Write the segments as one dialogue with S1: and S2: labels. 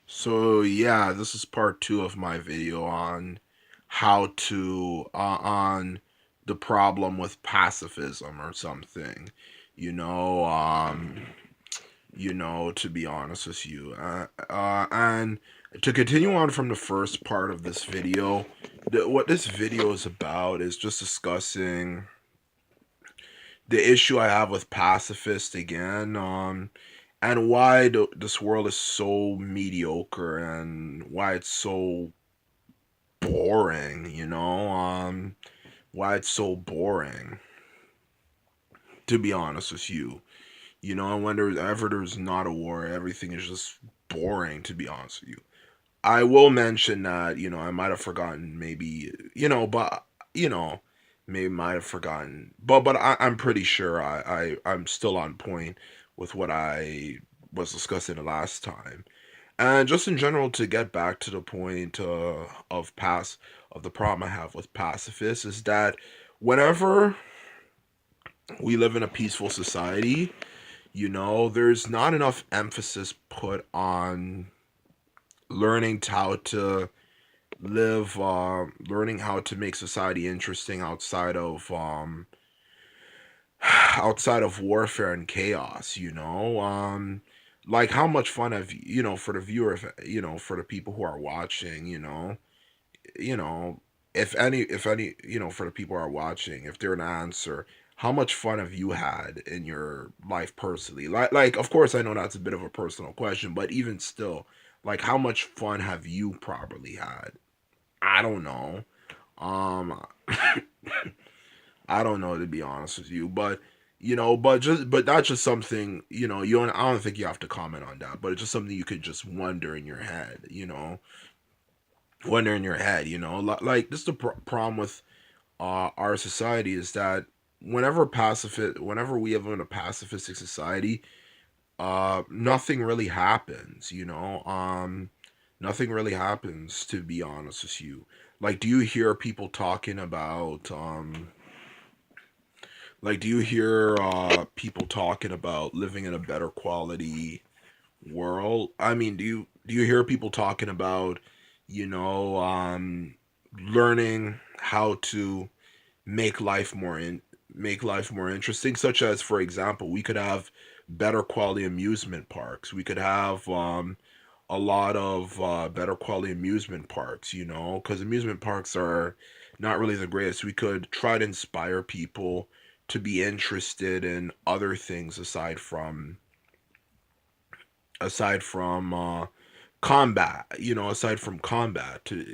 S1: So yeah, this is part two of my video on how to on the problem with pacifism or something. You know, to be honest with you, and to continue on from the first part of this video, what this video is about is just discussing the issue I have with pacifists again. And why this world is so mediocre and why it's so boring, why it's so boring, to be honest with you. And when there's not a war, everything is just boring, to be honest with you. I will mention that, I might have forgotten maybe, but, you know, maybe might have forgotten. But I'm pretty sure I'm still on point with what I was discussing the last time. And just in general, to get back to the point of the problem I have with pacifists is that whenever we live in a peaceful society, there's not enough emphasis put on learning how to learning how to make society interesting outside of warfare and chaos. Like how much fun have for the viewer, for the people who are watching, you know, if any, for the people who are watching, if they're an answer, how much fun have you had in your life personally? Like, of course, I know that's a bit of a personal question, but even still, like, how much fun have you probably had? I don't know. Um, I don't know, to be honest with you, but but that's just something, you don't. I don't think you have to comment on that, but it's just something you could just wonder in your head, wonder in your head, like this is the problem with our society is that whenever we live in a pacifistic society, nothing really happens, nothing really happens, to be honest with you. Like, do you hear people talking about do you hear people talking about living in a better quality world? I mean, do you hear people talking about, you know, um, learning how to make life more in make life more interesting? Such as, for example, we could have better quality amusement parks. We could have a lot of better quality amusement parks. Because amusement parks are not really the greatest. We could try to inspire people to be interested in other things aside from combat, aside from combat, to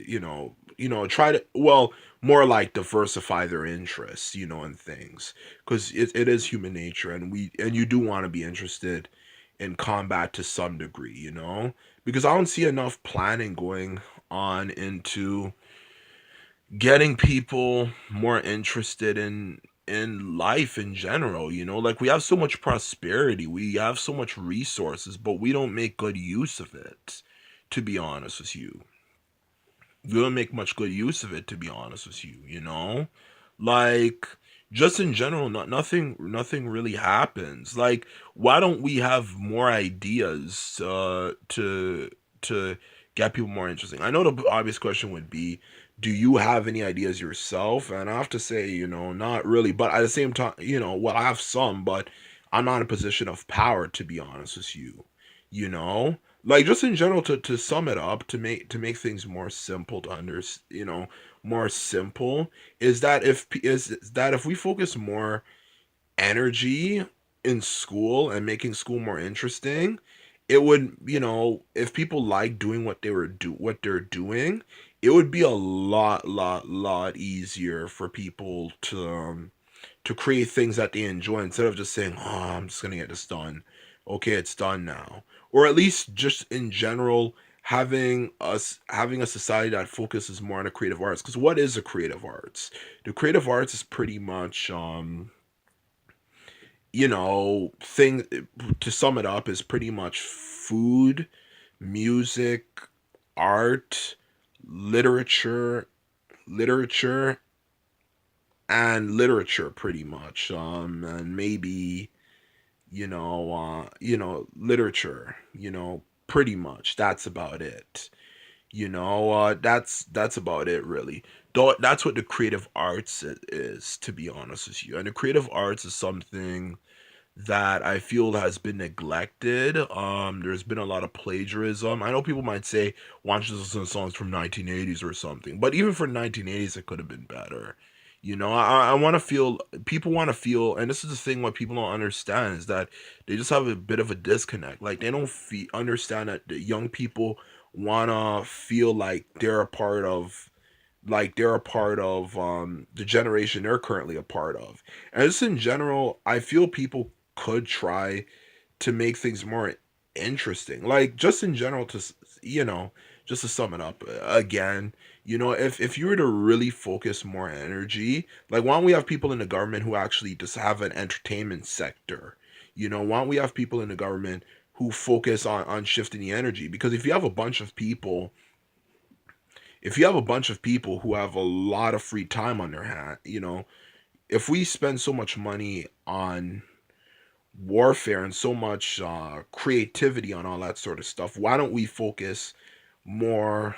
S1: try to, well, more like diversify their interests, in things, because it is human nature, and you do want to be interested in combat to some degree, because I don't see enough planning going on into getting people more interested in life in general. Like, we have so much prosperity, we have so much resources, but we don't make good use of it, to be honest with you. We don't make much good use of it, to be honest with you, like, just in general, nothing really happens. Like, why don't we have more ideas to get people more interesting? I know the obvious question would be, do you have any ideas yourself? And I have to say, not really. But at the same time, well, I have some, but I'm not in a position of power, to be honest with you. You know, like, just in general, to sum it up, to make things more simple to more simple, is that if we focus more energy in school and making school more interesting, it would, if people like doing what they're doing, it would be a lot easier for people to create things that they enjoy, instead of just saying, "Oh, I'm just gonna get this done. Okay, it's done now." Or at least, just in general, having a society that focuses more on the creative arts. Because what is the creative arts? The creative arts is pretty much thing to sum it up, is pretty much food, music, art, literature, literature, and literature, pretty much. And maybe, literature, Pretty much, that's about it. That's about it, really. Though that's what the creative arts is, to be honest with you. And the creative arts is something that I feel has been neglected. There's been a lot of plagiarism. I know people might say, "Why don't you listen to songs from 1980s or something?" But even for 1980s, it could have been better. I want to feel, people want to feel, and this is the thing what people don't understand is that they just have a bit of a disconnect. Like they don't understand that the young people want to feel like they're a part of the generation they're currently a part of. And just in general, I feel people could try to make things more interesting. Like just in general, you know, just to sum it up again, if you were to really focus more energy, like why don't we have people in the government who actually just have an entertainment sector? Why don't we have people in the government who focus on shifting the energy? Because if you have a bunch of people who have a lot of free time on their hand, if we spend so much money on warfare and so much creativity on all that sort of stuff, why don't we focus more,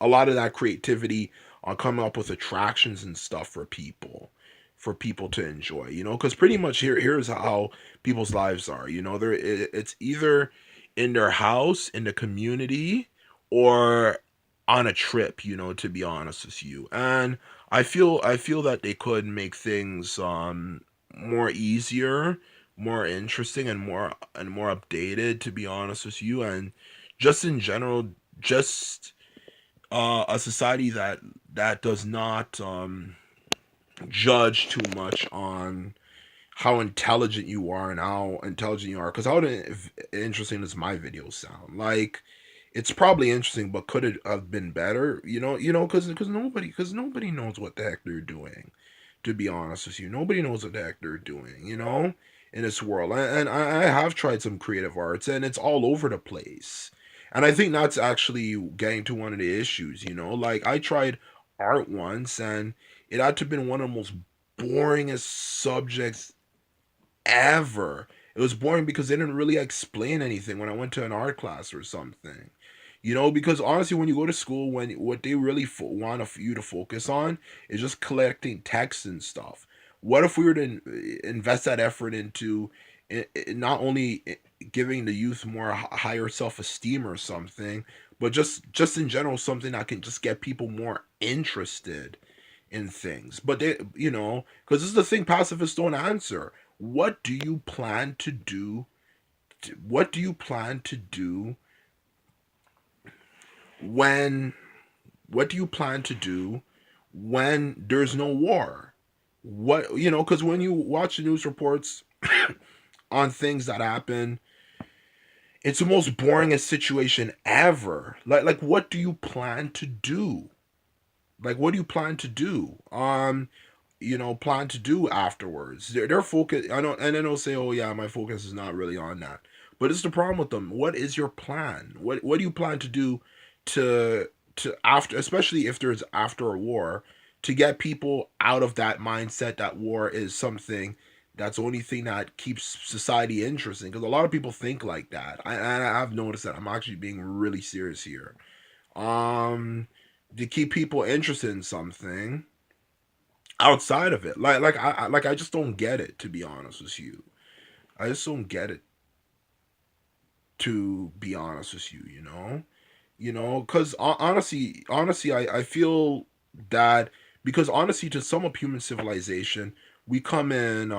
S1: a lot of that creativity on coming up with attractions and stuff for people to enjoy, because pretty much here's how people's lives are, it's either in their house, in the community, or on a trip, to be honest with you. And I feel that they could make things more easier, more interesting, and more updated, to be honest with you. And just in general, just a society that does not judge too much on how intelligent you are and how intelligent you are. Because how interesting does my videos sound? Like, it's probably interesting, but could it have been better? Because nobody knows what the heck they're doing. To be honest with you, nobody knows what the heck they're doing. In this world, and I have tried some creative arts, and it's all over the place. And I think that's actually getting to one of the issues. Like I tried art once, and it had to have been one of the most boringest subjects ever. It was boring because they didn't really explain anything when I went to an art class or something. Because honestly, when you go to school, when what they really want you to focus on is just collecting text and stuff. What if we were to invest that effort into not only giving the youth more higher self esteem or something, but just in general something that can just get people more interested in things. But because this is the thing pacifists don't answer. What do you plan to do? What do you plan to do when? What do you plan to do when there's no war? Because when you watch the news reports on things that happen, it's the most boringest situation ever. Like, what do you plan to do? Like, what do you plan to do? Plan to do afterwards. Their focus. I know, and then they'll say, "Oh yeah, my focus is not really on that." But it's the problem with them. What is your plan? What do you plan to do to after, especially if there's after a war, to get people out of that mindset that war is something that's the only thing that keeps society interesting? Because a lot of people think like that. I've noticed that. I'm actually being really serious here. Um, to keep people interested in something outside of it. I just don't get it, to be honest with you. I just don't get it, to be honest with you. Because honestly, I feel that, because honestly, to sum up human civilization, we come in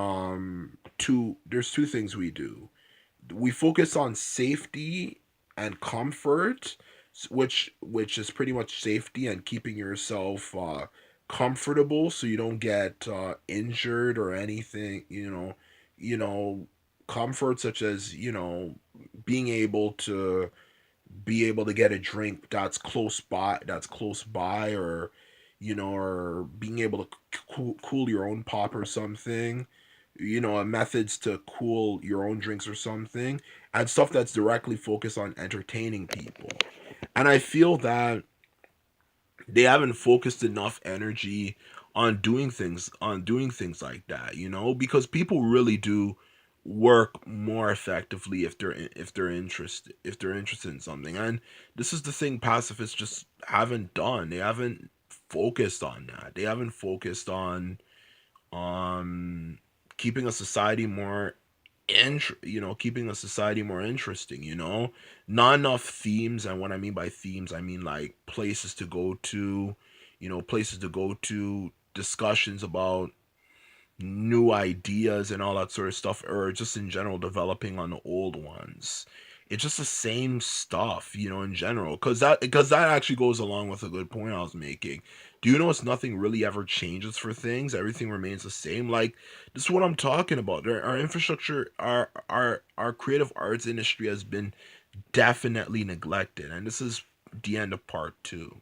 S1: there's two things we do. We focus on safety and comfort, which is pretty much safety and keeping yourself comfortable so you don't get injured or anything. You know, comfort such as being able to get a drink that's close by, or or being able to cool your own pop or something, methods to cool your own drinks or something, and stuff that's directly focused on entertaining people. And I feel that they haven't focused enough energy on doing things like that, because people really do work more effectively if they're interested in something. And this is the thing pacifists just haven't done. They haven't focused on that. They haven't focused on keeping a society more keeping a society more interesting, not enough themes. And what I mean by themes, I mean like places to go to, discussions about new ideas and all that sort of stuff, or just in general developing on the old ones. It's just the same stuff, in general. Because that actually goes along with a good point I was making. Do you notice nothing really ever changes for things? Everything remains the same. Like, this is what I'm talking about. Our infrastructure, our creative arts industry has been definitely neglected, and this is the end of part two.